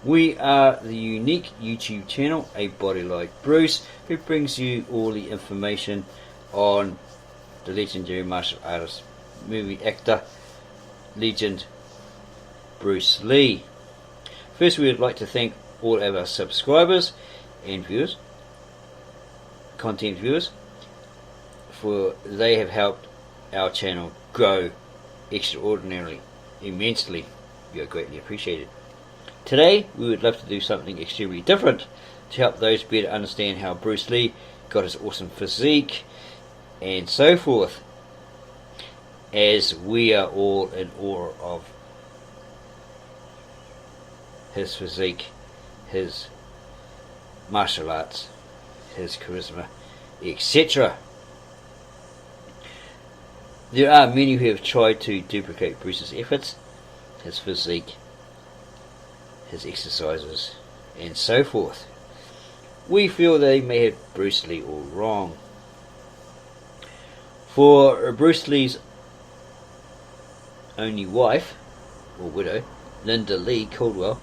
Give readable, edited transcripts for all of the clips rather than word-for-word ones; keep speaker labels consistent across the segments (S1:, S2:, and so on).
S1: We are the unique YouTube channel, A Body Like Bruce, who brings you all the information on the legendary martial artist, movie actor, legend Bruce Lee. First, we would like to thank all of our subscribers and viewers, content viewers, for they have helped our channel grow extraordinarily, immensely. You are greatly appreciated. Today, we would love to do something extremely different to help those better understand how Bruce Lee got his awesome physique and so forth, as we are all in awe of his physique, his martial arts, his charisma, etc. There are many who have tried to duplicate Bruce's efforts, his physique, his exercises, and so forth. We feel they may have Bruce Lee all wrong. For Bruce Lee's only wife, or widow, Linda Lee Cadwell,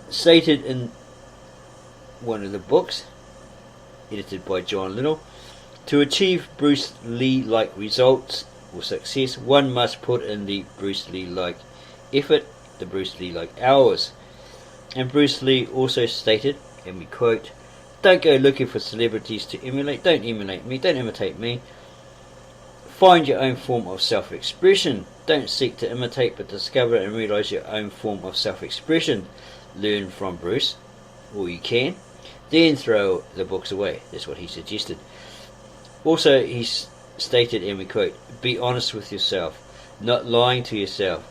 S1: stated in one of the books, edited by John Little, to achieve Bruce Lee-like results or success, one must put in the Bruce Lee-like effort, the Bruce Lee-like hours. And Bruce Lee also stated, and we quote, "Don't go looking for celebrities to emulate. Don't emulate me. Don't imitate me. Find your own form of self-expression. Don't seek to imitate, but discover and realize your own form of self-expression. Learn from Bruce, all you can, then throw the books away." That's what he suggested. Also, he stated, and we quote, "Be honest with yourself, not lying to yourself.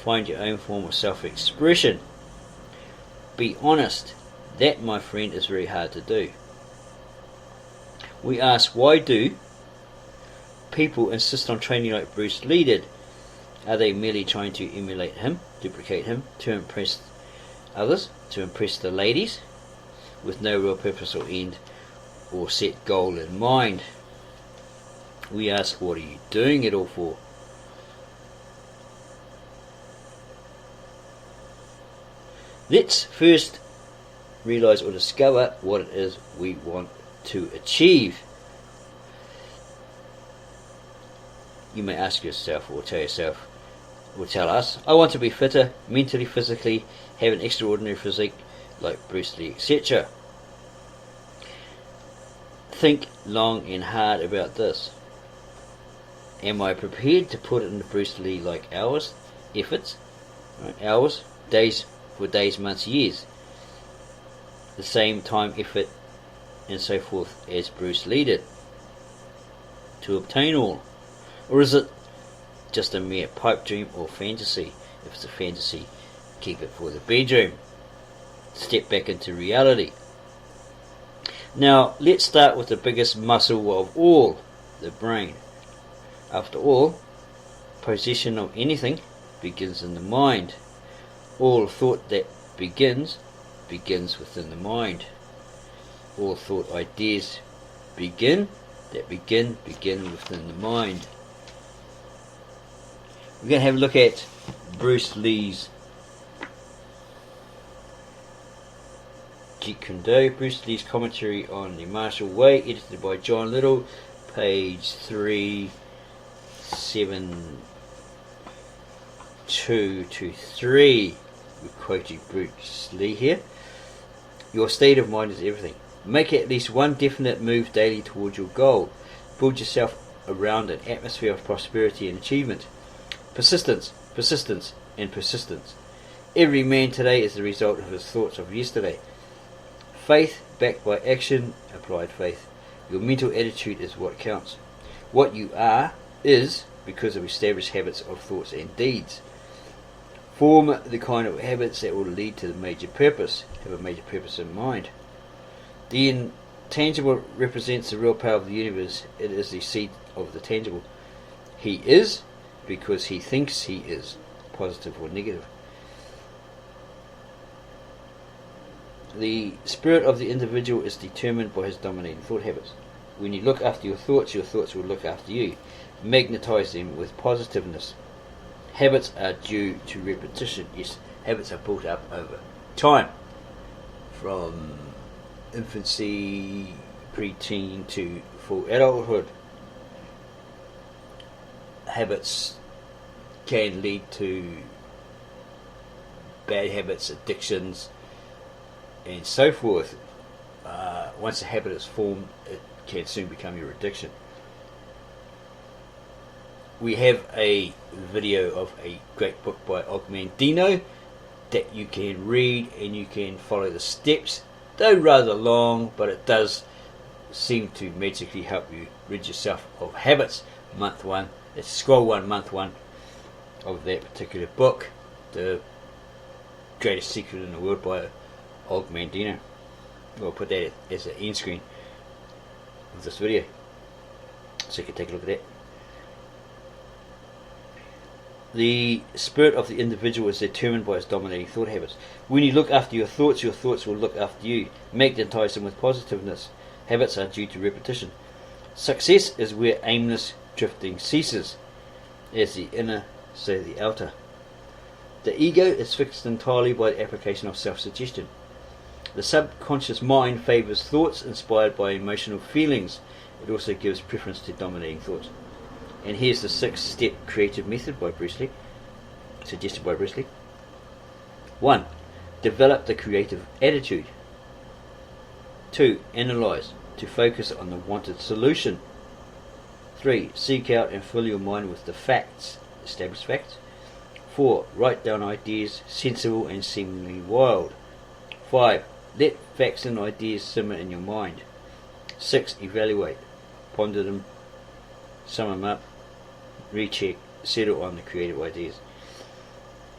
S1: Find your own form of self-expression." Be honest. That, my friend, is very hard to do. We ask, why do people insist on training like Bruce Lee did? Are they merely trying to emulate him, duplicate him, to impress others, to impress the ladies, with no real purpose or end or set goal in mind? We ask, what are you doing it all for? Let's first realize or discover what it is we want to achieve. You may ask yourself, or tell yourself, or tell us, I want to be fitter, mentally, physically, have an extraordinary physique like Bruce Lee, etc. Think long and hard about this. Am I prepared to put in the Bruce Lee like hours, efforts, hours, days, for days, months, years, the same time, effort, and so forth as Bruce Lee did, to obtain all? Or is it just a mere pipe dream or fantasy? If it's a fantasy, keep it for the bedroom. Step back into reality. Now, let's start with the biggest muscle of all, the brain. After all, possession of anything begins in the mind. All thought that begins within the mind. All thought ideas begin within the mind. We're going to have a look at Bruce Lee's Jeet Kune, Bruce Lee's commentary on the martial way, edited by John Little, page 372 to 3. We're quoting Bruce Lee here. Your state of mind is everything. Make at least one definite move daily towards your goal. Build yourself around an atmosphere of prosperity and achievement. Persistence, persistence, and persistence. Every man today is the result of his thoughts of yesterday. Faith backed by action, applied faith. Your mental attitude is what counts. What you are is because of established habits of thoughts and deeds. Form the kind of habits that will lead to the major purpose. Have a major purpose in mind. The intangible represents the real power of the universe. It is the seed of the tangible. He is because he thinks he is, positive or negative. The spirit of the individual is determined by his dominating thought habits. When you look after your thoughts will look after you. Magnetize them with positiveness. Habits are due to repetition. Yes, habits are built up over time, from infancy, preteen to full adulthood. Habits can lead to bad habits, addictions, and so forth. Once a habit is formed, it can soon become your addiction. We have a video of a great book by Ogmandino that you can read and you can follow the steps. Though rather long, but it does seem to magically help you rid yourself of habits. Month 1, it's scroll 1, month 1 of that particular book, The Greatest Secret in the World by Ogmandino. I'll put that as an end screen of this video so you can take a look at that. The spirit of the individual is determined by his dominating thought habits. When you look after your thoughts will look after you. Magnetize them with positiveness. Habits are due to repetition. Success is where aimless drifting ceases, as the inner so the outer. The ego is fixed entirely by the application of self-suggestion. The subconscious mind favours thoughts inspired by emotional feelings. It also gives preference to dominating thoughts. And here's the 6-step creative method by Bruce Lee, suggested by Bruce Lee. 1. Develop the creative attitude. 2. Analyse, to focus on the wanted solution. 3. Seek out and fill your mind with the facts, established facts. 4. Write down ideas, sensible and seemingly wild. 5. Let facts and ideas simmer in your mind. 6. Evaluate, ponder them, sum them up, recheck, settle on the creative ideas.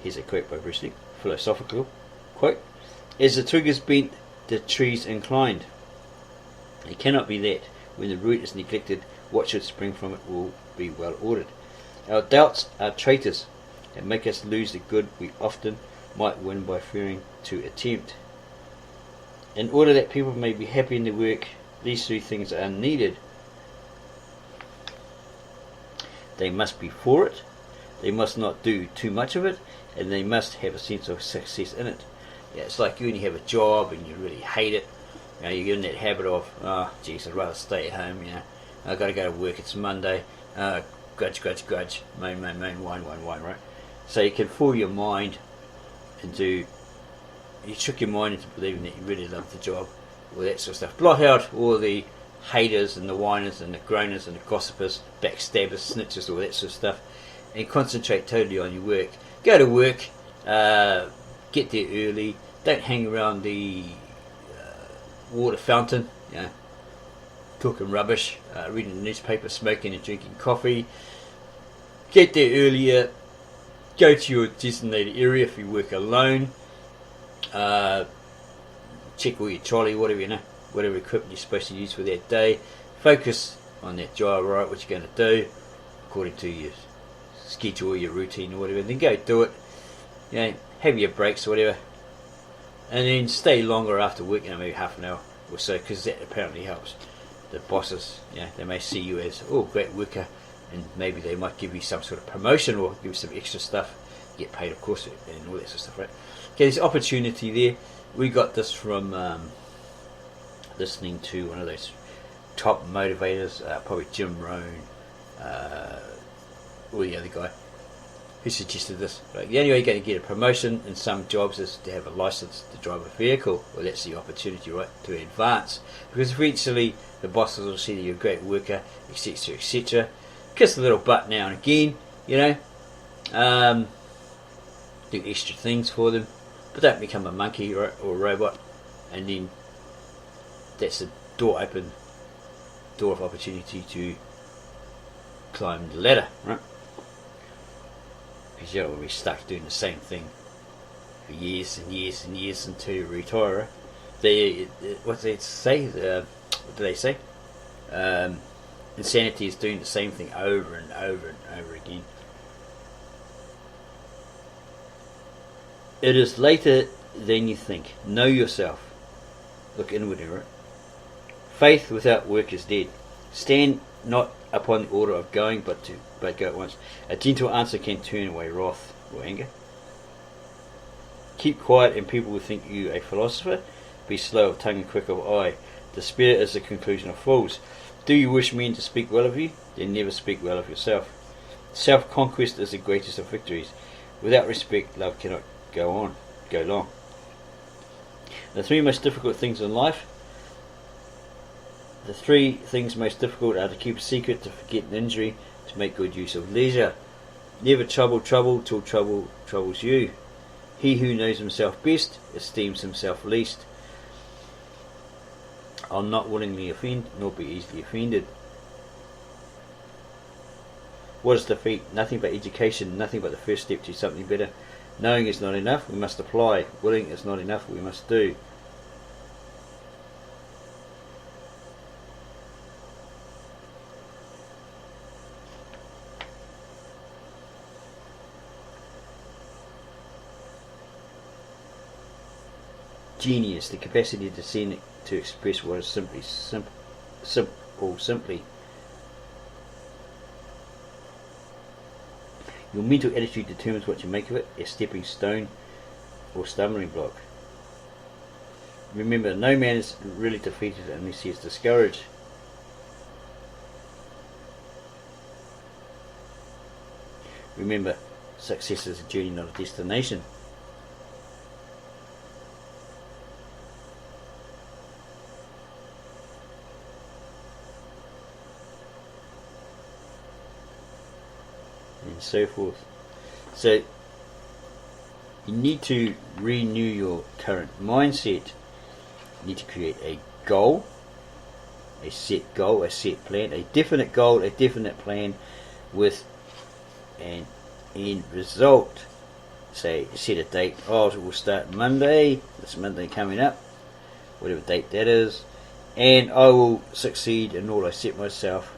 S1: Here's a quote by Bruce Lee, philosophical quote. As the triggers bent, the trees inclined. It cannot be that. When the root is neglected, what should spring from it will be well ordered. Our doubts are traitors and make us lose the good we often might win by fearing to attempt. In order that people may be happy in their work, these 3 things are needed. They must be for it, they must not do too much of it, and they must have a sense of success in it. Yeah, it's like you when you have a job and you really hate it. You know, you get in that habit of, oh, geez, I'd rather stay at home, you know. I've got to go to work, it's Monday. Grudge, moan, whine, right? So you can fool your mind into, you trick your mind into believing that you really love the job, all that sort of stuff. Block out all the haters and the whiners and the groaners and the gossipers, backstabbers, snitches, all that sort of stuff, and concentrate totally on your work. Go to work, get there early, don't hang around the water fountain, you know, talking rubbish, reading the newspaper, smoking and drinking coffee. Get there earlier, go to your designated area if you work alone, check all your trolley, whatever, you know, whatever equipment you're supposed to use for that day. Focus on that job, right, what you're going to do according to your schedule, your routine or whatever, then go do it. You know, have your breaks or whatever, and then stay longer after work, you know, maybe half an hour or so, because that apparently helps. The bosses, you know, they may see you as, oh, great worker, and maybe they might give you some sort of promotion or give you some extra stuff. You get paid, of course, and all that sort of stuff, right? Okay, there's opportunity there. We got this from listening to one of those top motivators, probably Jim Rohn, or the other guy who suggested this. Right? The only way you're going to get a promotion in some jobs is to have a license to drive a vehicle. Well, that's the opportunity, right, to advance, because eventually the bosses will see that you're a great worker, etc., etc. Kiss a little butt now and again, you know, do extra things for them, but don't become a monkey, right, or a robot, and then that's the door of opportunity to climb the ladder, right? Because you don't want to be stuck doing the same thing for years and years and years until you retire. Right? What do they say? Insanity is doing the same thing over and over and over again. It is later than you think. Know yourself. Look inwardly, right? Faith without work is dead. Stand not upon the order of going, but go at once. A gentle answer can turn away wrath or anger. Keep quiet and people will think you a philosopher. Be slow of tongue and quick of eye. Despair is the conclusion of fools. Do you wish men to speak well of you? Then never speak well of yourself. Self-conquest is the greatest of victories. Without respect, love cannot go long. The three things most difficult are to keep a secret, to forget an injury, to make good use of leisure. Never trouble till trouble troubles you. He who knows himself best esteems himself least. I'll not willingly offend, nor be easily offended. What is defeat? Nothing but education, nothing but the first step to something better. Knowing is not enough, we must apply. Willing is not enough, we must do. Genius, the capacity to express what is simply. Your mental attitude determines what you make of it, a stepping stone or stumbling block. Remember, no man is really defeated unless he is discouraged. Remember, success is a journey, not a destination. And so forth. So you need to renew your current mindset. You need to create a goal, a set plan, a definite goal, a definite plan with an end result. Say, set a date. We'll start Monday, this Monday coming up, whatever date that is, and I will succeed in all I set myself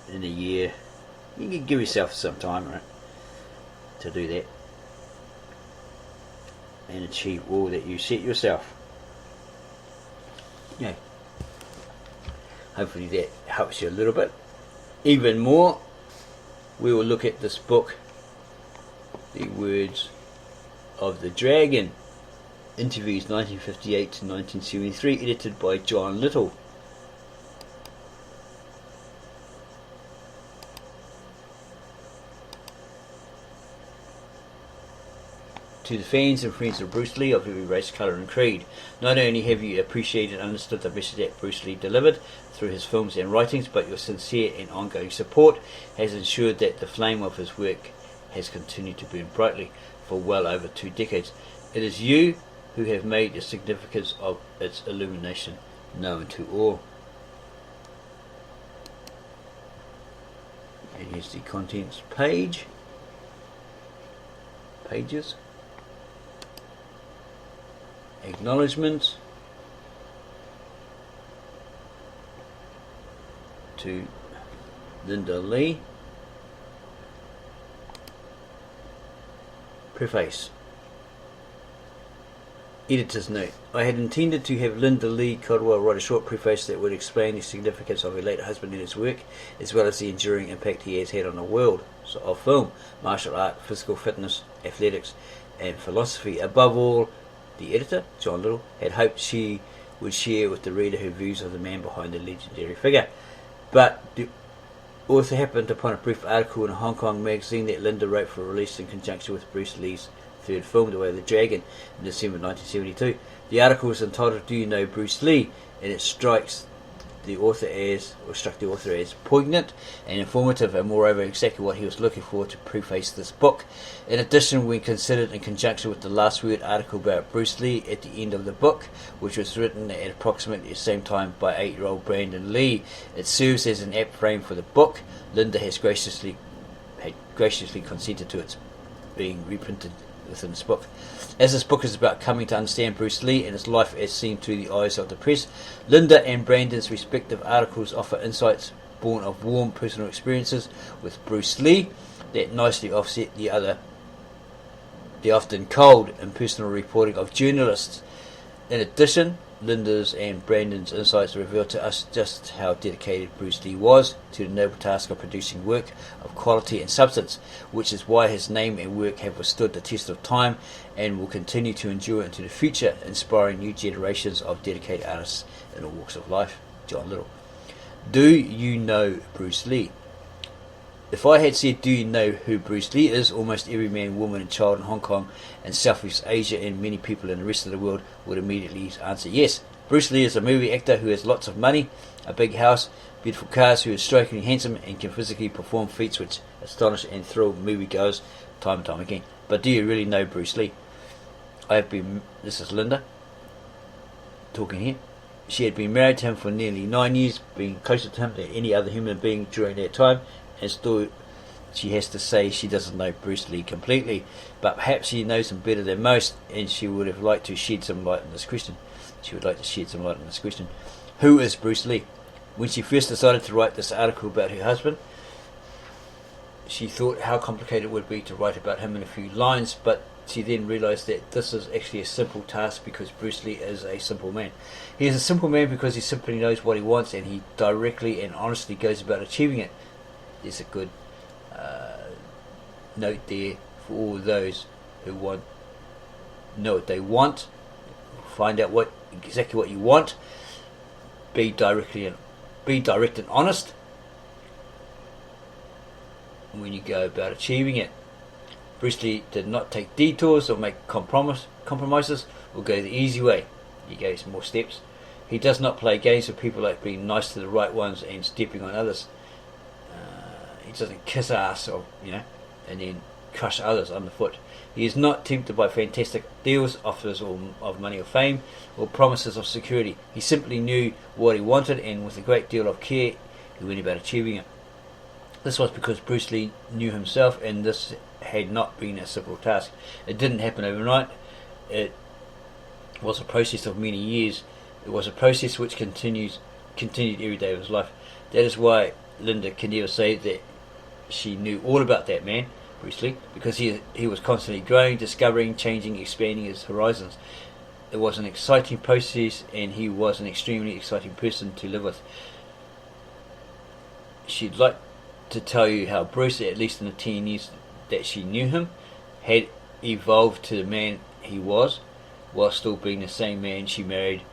S1: in a year. You can give yourself some time, right, to do that and achieve all that you set yourself. Yeah. Hopefully that helps you a little bit. Even more, we will look at this book, The Words of the Dragon, Interviews 1958 to 1973, edited by John Little. To the fans and friends of Bruce Lee of every race, colour and creed, not only have you appreciated and understood the message that Bruce Lee delivered through his films and writings, but your sincere and ongoing support has ensured that the flame of his work has continued to burn brightly for well over 2 decades. It is you who have made the significance of its illumination known to all. And here's the contents pages. Acknowledgements to Linda Lee. Preface. Editor's note. I had intended to have Linda Lee Cadwell write a short preface that would explain the significance of her late husband and his work, as well as the enduring impact he has had on the world of film, martial art, physical fitness, athletics, and philosophy. Above all, the editor, John Little, had hoped she would share with the reader her views of the man behind the legendary figure. But the author happened upon a brief article in a Hong Kong magazine that Linda wrote for release in conjunction with Bruce Lee's third film, The Way of the Dragon, in December 1972. The article was entitled, Do You Know Bruce Lee? And it struck the author as poignant and informative, and moreover exactly what he was looking for to preface this book. In addition, when considered in conjunction with the last word article about Bruce Lee at the end of the book, which was written at approximately the same time by 8-year-old Brandon Lee, it serves as an apt frame for the book. Linda had graciously consented to its being reprinted within this book. As this book is about coming to understand Bruce Lee and his life as seen through the eyes of the press, Linda and Brandon's respective articles offer insights born of warm personal experiences with Bruce Lee that nicely offset the often cold impersonal reporting of journalists. In addition, Linda's and Brandon's insights reveal to us just how dedicated Bruce Lee was to the noble task of producing work of quality and substance, which is why his name and work have withstood the test of time and will continue to endure into the future, inspiring new generations of dedicated artists in all walks of life. John Little. Do you know Bruce Lee? If I had said, do you know who Bruce Lee is, almost every man, woman and child in Hong Kong and Southeast Asia and many people in the rest of the world would immediately answer yes. Bruce Lee is a movie actor who has lots of money, a big house, beautiful cars, who is strikingly handsome and can physically perform feats which astonish and thrill moviegoers time and time again. But do you really know Bruce Lee? This is Linda talking here. She had been married to him for nearly 9 years, being closer to him than any other human being during that time, and still she has to say she doesn't know Bruce Lee completely, but perhaps she knows him better than most, and she would have liked to shed some light on this question. Who is Bruce Lee? When she first decided to write this article about her husband, she thought how complicated it would be to write about him in a few lines, but she then realised that this is actually a simple task because Bruce Lee is a simple man. He is a simple man because he simply knows what he wants and he directly and honestly goes about achieving it. There's a good note there for all those who know what they want, find out exactly what you want, be direct and honest when you go about achieving it. Bruce Lee did not take detours or make compromises or go the easy way. He gave some more steps. He does not play games with people like being nice to the right ones and stepping on others. He doesn't kiss ass and then crush others underfoot. He is not tempted by fantastic deals, offers of money or fame, or promises of security. He simply knew what he wanted, and with a great deal of care he went about achieving it. This was because Bruce Lee knew himself, and this had not been a simple task. It didn't happen overnight. It was a process of many years. It was a process which continued every day of his life. That is why Linda can never say that she knew all about that man, Bruce Lee, because he was constantly growing, discovering, changing, expanding his horizons. It was an exciting process, and he was an extremely exciting person to live with. She'd like to tell you how Bruce, at least in the 10 years that she knew him, had evolved to the man he was, while still being the same man she married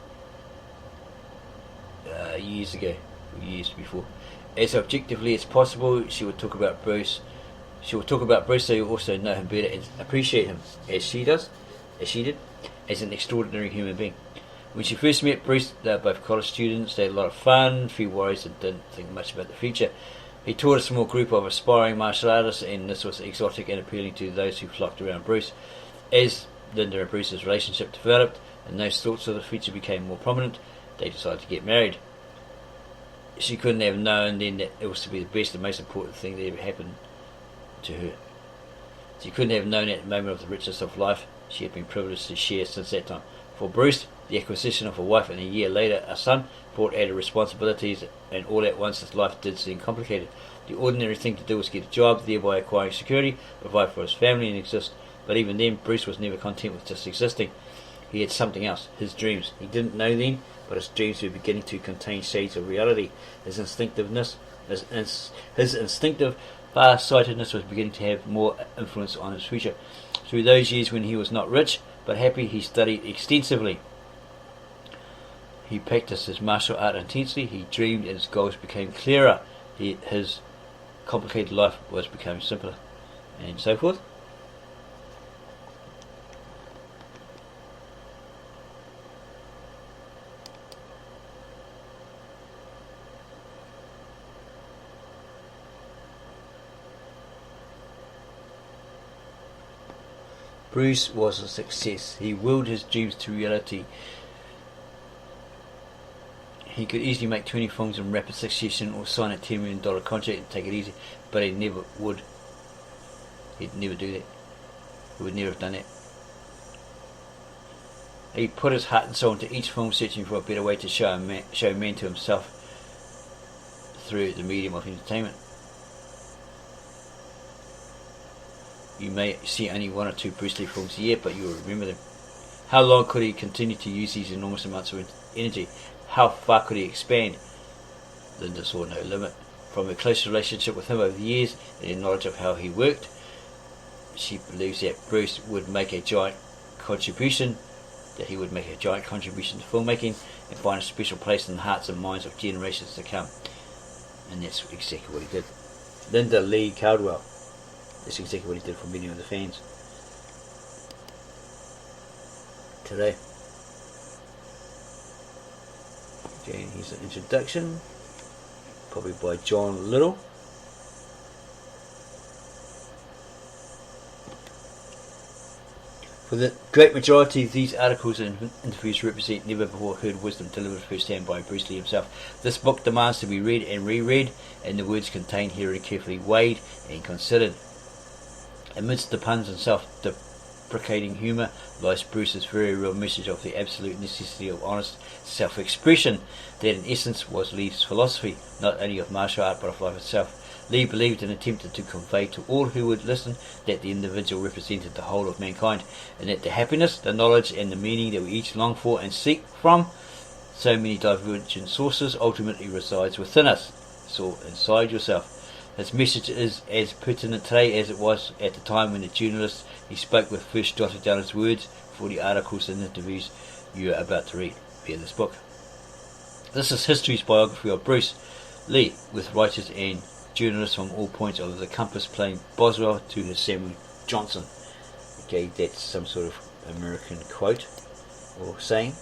S1: years before. As objectively as possible, she would talk about Bruce. She would talk about Bruce so you also know him better and appreciate him as she did, as an extraordinary human being. When she first met Bruce, they were both college students. They had a lot of fun, few worries, and didn't think much about the future. He taught a small group of aspiring martial artists, and this was exotic and appealing to those who flocked around Bruce. As Linda and Bruce's relationship developed and those thoughts of the future became more prominent, they decided to get married. She couldn't have known then that it was to be the best and most important thing that ever happened to her. She couldn't have known at the moment of the richness of life she had been privileged to share since that time. For Bruce, the acquisition of a wife and a year later a son brought added responsibilities, and all at once his life did seem complicated. The ordinary thing to do was get a job, thereby acquiring security, provide for his family and exist. But even then, Bruce was never content with just existing. He had something else, his dreams. He didn't know then, but his dreams were beginning to contain shades of reality. His instinctive far-sightedness was beginning to have more influence on his future. Through those years when he was not rich but happy, he studied extensively. He practiced his martial art intensely. He dreamed and his goals became clearer. His complicated life was becoming simpler, and so forth. Bruce was a success. He willed his dreams to reality. He could easily make 20 films in rapid succession or sign a $10 million contract and take it easy, but he never would. He'd never do that. He would never have done that. He put his heart and soul into each film, searching for a better way to show man to himself through the medium of entertainment. You may see only 1 or 2 Bruce Lee films a year, but you will remember them. How long could he continue to use these enormous amounts of energy? How far could he expand? Linda saw no limit. From her close relationship with him over the years and her knowledge of how he worked, she believes that Bruce would make a giant contribution, to filmmaking and find a special place in the hearts and minds of generations to come. And that's exactly what he did. Linda Lee Cadwell. That's exactly what he did for many of the fans today. Okay, here's an introduction, probably by John Little. For the great majority of these articles and interviews represent never before heard wisdom delivered firsthand by Bruce Lee himself. This book demands to be read and reread, and the words contained here are carefully weighed and considered. Amidst the puns and self-deprecating humour lies Bruce's very real message of the absolute necessity of honest self-expression, that in essence was Lee's philosophy, not only of martial art but of life itself. Lee believed and attempted to convey to all who would listen that the individual represented the whole of mankind, and that the happiness, the knowledge and the meaning that we each long for and seek from so many divergent sources ultimately resides within us. It's all inside yourself. His message is as pertinent today as it was at the time when the journalist he spoke with first jotted down his words for the articles and interviews you are about to read via this book. This is history's biography of Bruce Lee, with writers and journalists from all points of the compass playing Boswell to his Samuel Johnson. Okay, that's some sort of American quote or saying.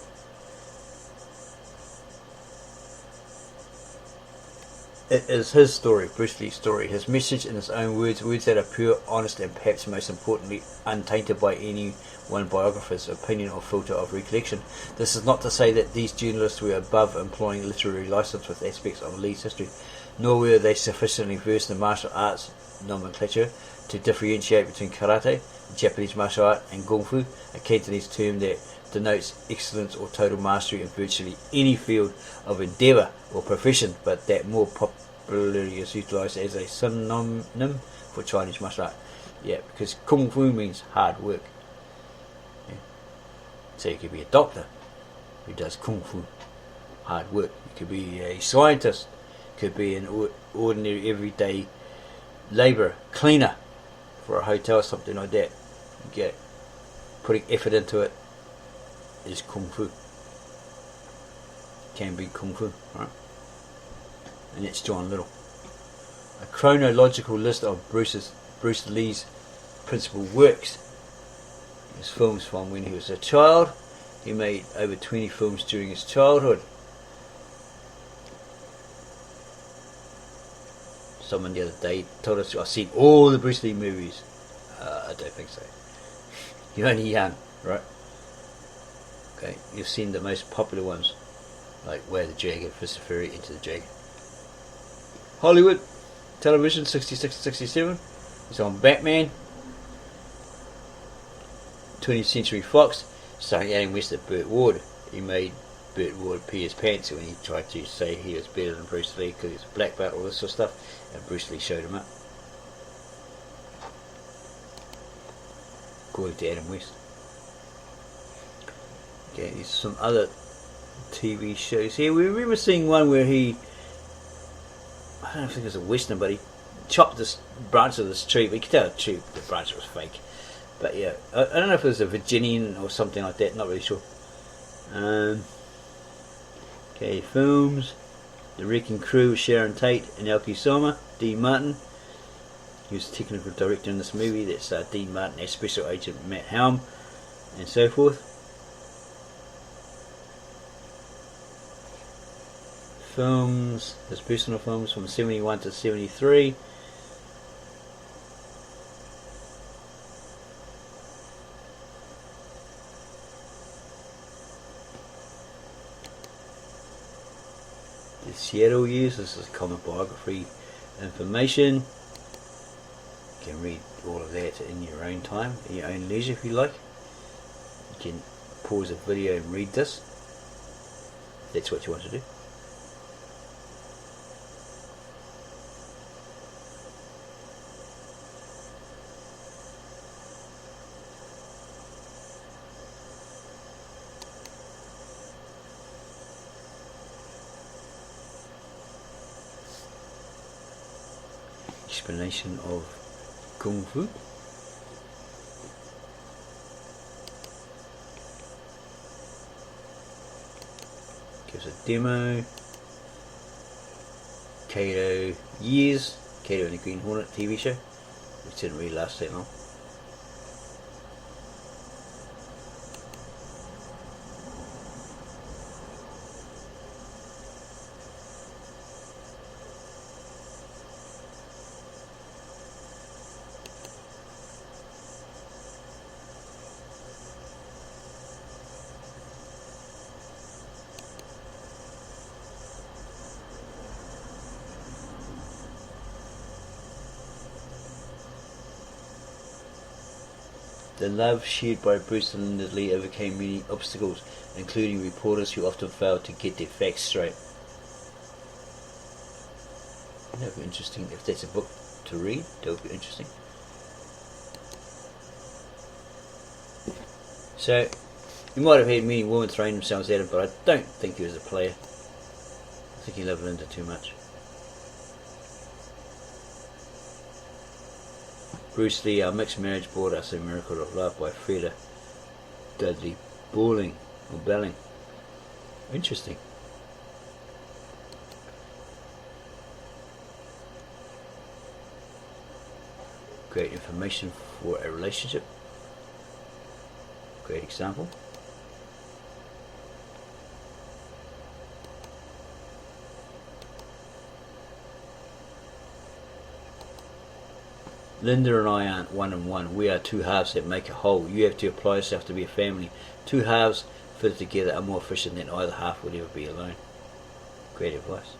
S1: It is his story, Bruce Lee's story, his message in his own words that are pure, honest and perhaps most importantly untainted by any one biographer's opinion or filter of recollection. This is not to say that these journalists were above employing literary license with aspects of Lee's history, nor were they sufficiently versed in martial arts nomenclature to differentiate between karate, Japanese martial art, and kung fu, a Cantonese term that denotes excellence or total mastery in virtually any field of endeavour or profession, but that more popularly is utilised as a synonym for Chinese martial art. Yeah, because kung fu means hard work. Yeah. So you could be a doctor who does kung fu, hard work. You could be a scientist, could be an ordinary everyday labourer, cleaner for a hotel or something like that. You get putting effort into it is kung fu. Can be kung fu, right? And it's John Little. A chronological list of Bruce Lee's principal works. His films from when he was a child. He made over 20 films during his childhood. Someone the other day told us I've seen all the Bruce Lee movies. I don't think so. You're only young, right? Okay, you've seen the most popular ones, like Way of the Dragon, Fist of Fury, Into the Dragon. Hollywood television, 66 to 67. He's on Batman. 20th Century Fox, starring Adam West at Burt Ward. He made Burt Ward pee his pants when he tried to say he was better than Bruce Lee because he's a black belt, all this sort of stuff, and Bruce Lee showed him up. According to Adam West. Okay, there's some other TV shows here. We remember seeing one where he, I don't think it was a western, but he chopped this branch of this tree. We could tell the branch was fake. But yeah, I don't know if it was a Virginian or something like that, not really sure. Okay, films. The Wrecking Crew with Sharon Tate and Elkie Sommer. Dean Martin. He was the technical director in this movie. That's Dean Martin as Special Agent Matt Helm and so forth. Films, his personal films from 71 to 73. The Seattle years, this is common biography information. You can read all of that in your own time, in your own leisure if you like. You can pause the video and read this, if that's what you want to do. explanation of Kung Fu. Gives a demo. Kato years. Kato and the Green Hornet TV show, which didn't really last that long. The love shared by Bruce and Linda Lee overcame many obstacles, including reporters who often failed to get their facts straight. That would be interesting. If that's a book to read, that would be interesting. So, you might have had many women throwing themselves at him, but I don't think he was a player. I think he loved Linda too much. Bruce Lee, Our Mixed Marriage Brought Us a Miracle of Love by Freda Dudley Belling. Interesting. Great information for a relationship. Great example. Linda and I aren't one and one. We are two halves that make a whole. You have to apply yourself to be a family. Two halves fitted together are more efficient than either half would ever be alone. Great advice.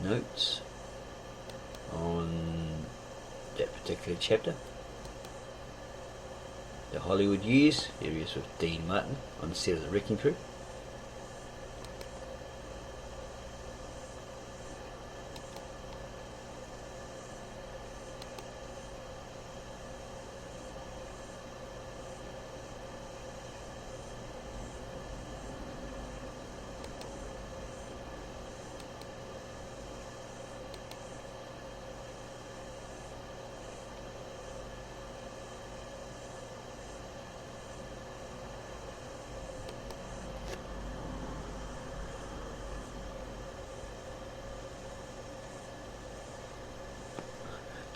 S1: Notes on that particular chapter. The Hollywood years, areas with Dean Martin on the set of The Wrecking Crew.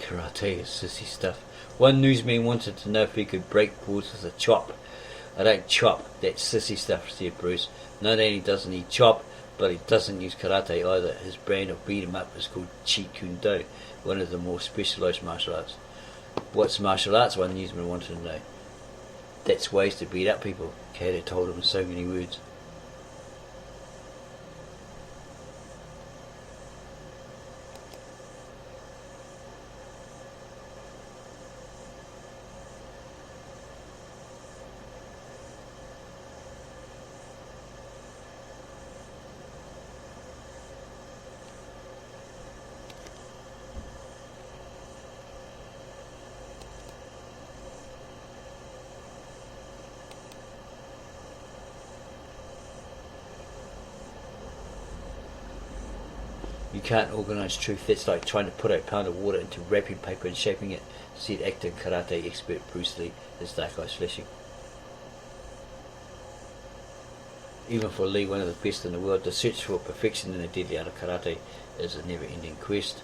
S1: Karate is sissy stuff. One newsman wanted to know if he could break boards with a chop. I don't chop, that's sissy stuff, said Bruce. Not only doesn't he chop, but he doesn't use karate either. His brand of beat 'em up is called Jeet Kune, one of the more specialised martial arts. What's martial arts? One newsman wanted to know. That's ways to beat up people, Kato told him in so many words. You can't organise truth. That's like trying to put a pound of water into wrapping paper and shaping it, said actor and karate expert Bruce Lee, his dark eyes flashing. Even for Lee, one of the best in the world, the search for perfection in the deadly art of karate is a never-ending quest.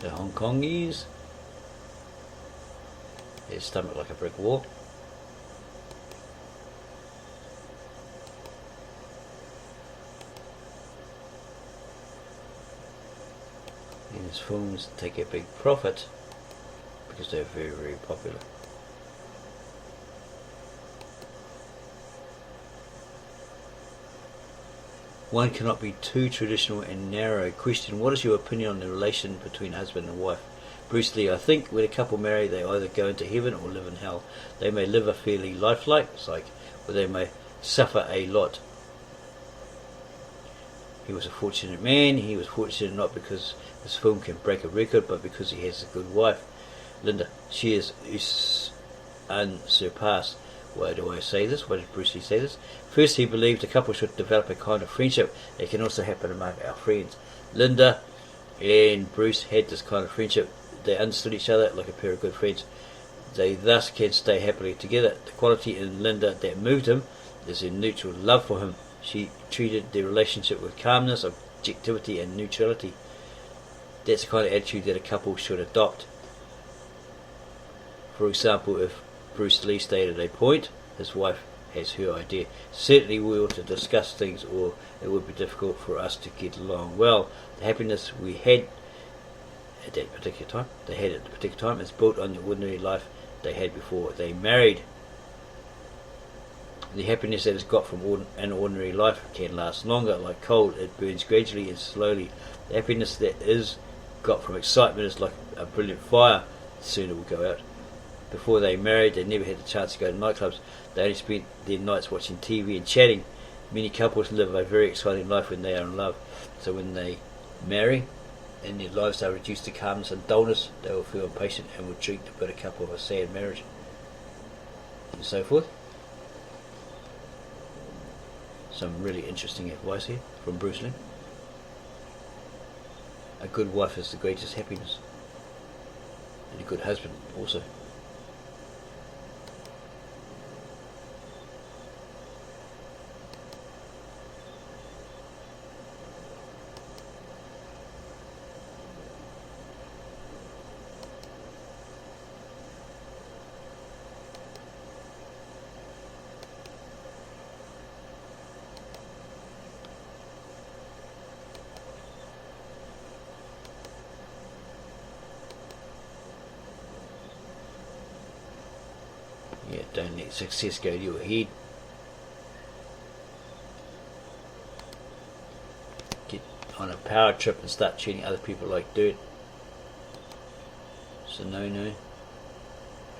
S1: The Hong Kongese, his stomach like a brick wall. and his films take a big profit because they're very, very popular. One cannot be too traditional and narrow. Question: what is your opinion on the relation between husband and wife? Bruce Lee: I think when a couple marry, they either go into heaven or live in hell. They may live a fairly lifelike, or they may suffer a lot. He was a fortunate man. He was fortunate not because his film can break a record, but because he has a good wife. Linda: she is unsurpassed. Why do I say this? Why did Bruce Lee say this? First, he believed a couple should develop a kind of friendship that can also happen among our friends. Linda and Bruce had this kind of friendship. They understood each other like a pair of good friends. They thus can stay happily together. The quality in Linda that moved him is a neutral love for him. She treated the relationship with calmness, objectivity and neutrality. That's the kind of attitude that a couple should adopt. For example, if Bruce Lee stated a point, his wife has her idea. Certainly we ought to discuss things, or it would be difficult for us to get along well. The happiness we had at that particular time, is built on the ordinary life they had before they married. The happiness that is got from an ordinary life can last longer. Like coal, it burns gradually and slowly. The happiness that is got from excitement is like a brilliant fire. Soon it will go out. Before they married, they never had the chance to go to nightclubs. They only spent their nights watching TV and chatting. Many couples live a very exciting life when they are in love. So when they marry and their lives are reduced to calmness and dullness, they will feel impatient and will treat the bitter couple of a sad marriage. And so forth. Some really interesting advice here from Bruce Lee. A good wife is the greatest happiness. And a good husband also. Yeah, don't let success go to your head. Get on a power trip and start treating other people like dirt. So no.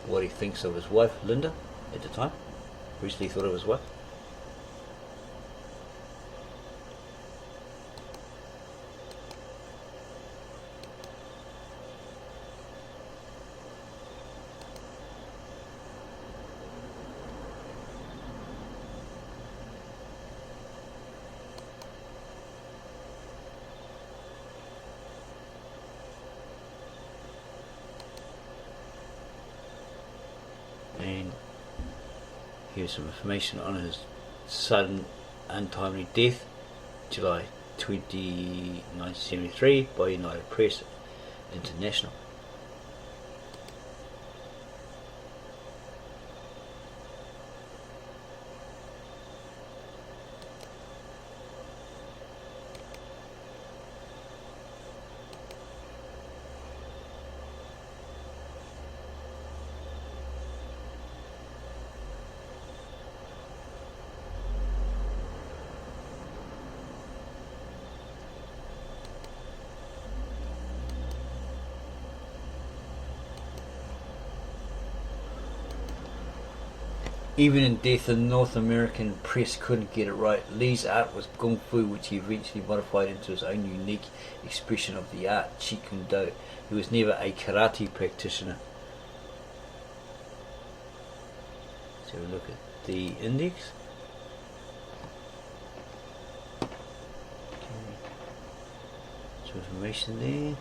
S1: What he thinks of his wife, Linda, at the time. Bruce Lee thought of his wife. And here's some information on his sudden untimely death, July 20, 1973, by United Press International. Even in death, the North American press couldn't get it right. Lee's art was kung fu, which he eventually modified into his own unique expression of the art, Jeet Kune Do. He was never a karate practitioner. So we look at the index. Okay. Some information there.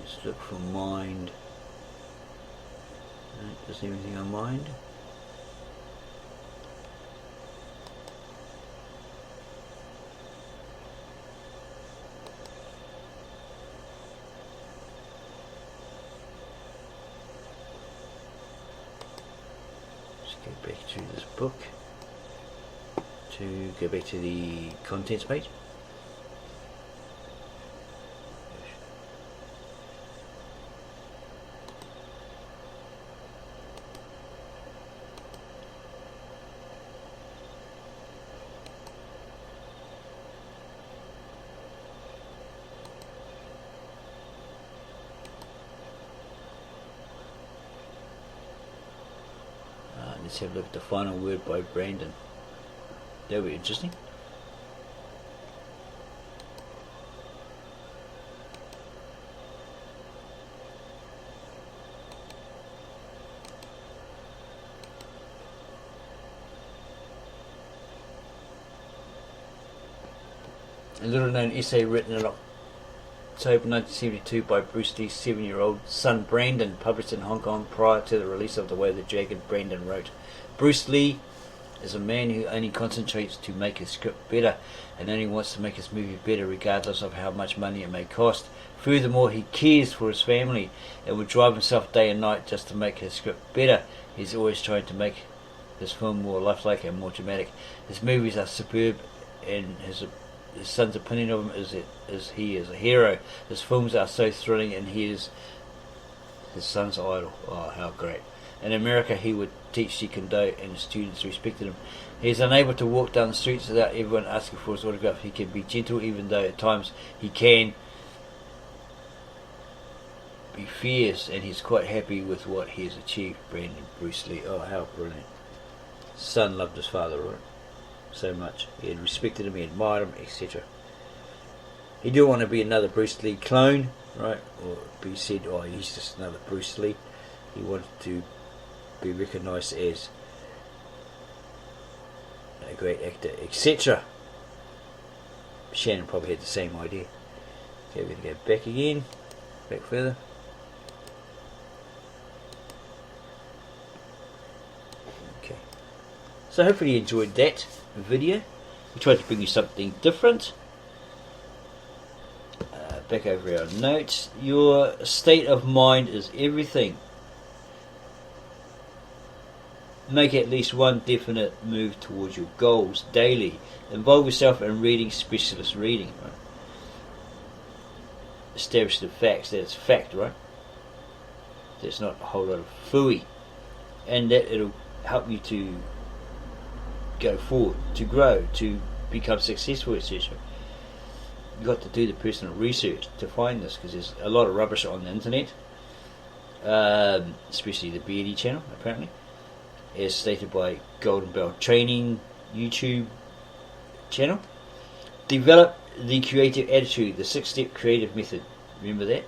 S1: Let's look for mind. Doesn't anything on mind. Let's go back to this book. to go back to the contents page. Let's have a look at the final word by Brandon. That'll be interesting. A little known essay written in October 1972 by Bruce Lee's 7-year-old son Brandon, published in Hong Kong prior to the release of The Way of the Dragon. Brandon wrote, Bruce Lee is a man who only concentrates to make his script better and only wants to make his movie better regardless of how much money it may cost. Furthermore, he cares for his family and would drive himself day and night just to make his script better. He's always trying to make his film more lifelike and more dramatic. His movies are superb, and his son's opinion of him is he is a hero. His films are so thrilling, and he is his son's idol. Oh, how great. In America, he would teach Jeet Kune, and his students respected him. He is unable to walk down the streets without everyone asking for his autograph. He can be gentle, even though at times he can be fierce, and he's quite happy with what he has achieved. Brandon Bruce Lee. Oh, how brilliant. Son loved his father, right? So much. He had respected him, he admired him, etc. He didn't want to be another Bruce Lee clone, right? Or be said, oh, he's just another Bruce Lee. He wanted to be recognised as a great actor, etc. Shannon probably had the same idea. Okay, we're going to go back again, back further. Okay, so hopefully you enjoyed that video. We tried to bring you something different. Back over our notes. Your state of mind is everything. Make at least one definite move towards your goals daily. Involve yourself in reading specialist reading. Right? Establish the facts that it's fact, right? There's not a whole lot of phooey, and that it'll help you to go forward, to grow, to become successful, etc. You've got to do the personal research to find this, because there's a lot of rubbish on the internet, especially the BD channel, apparently, as stated by Golden Bell Training YouTube channel. Develop the creative attitude, the 6-step creative method. Remember that?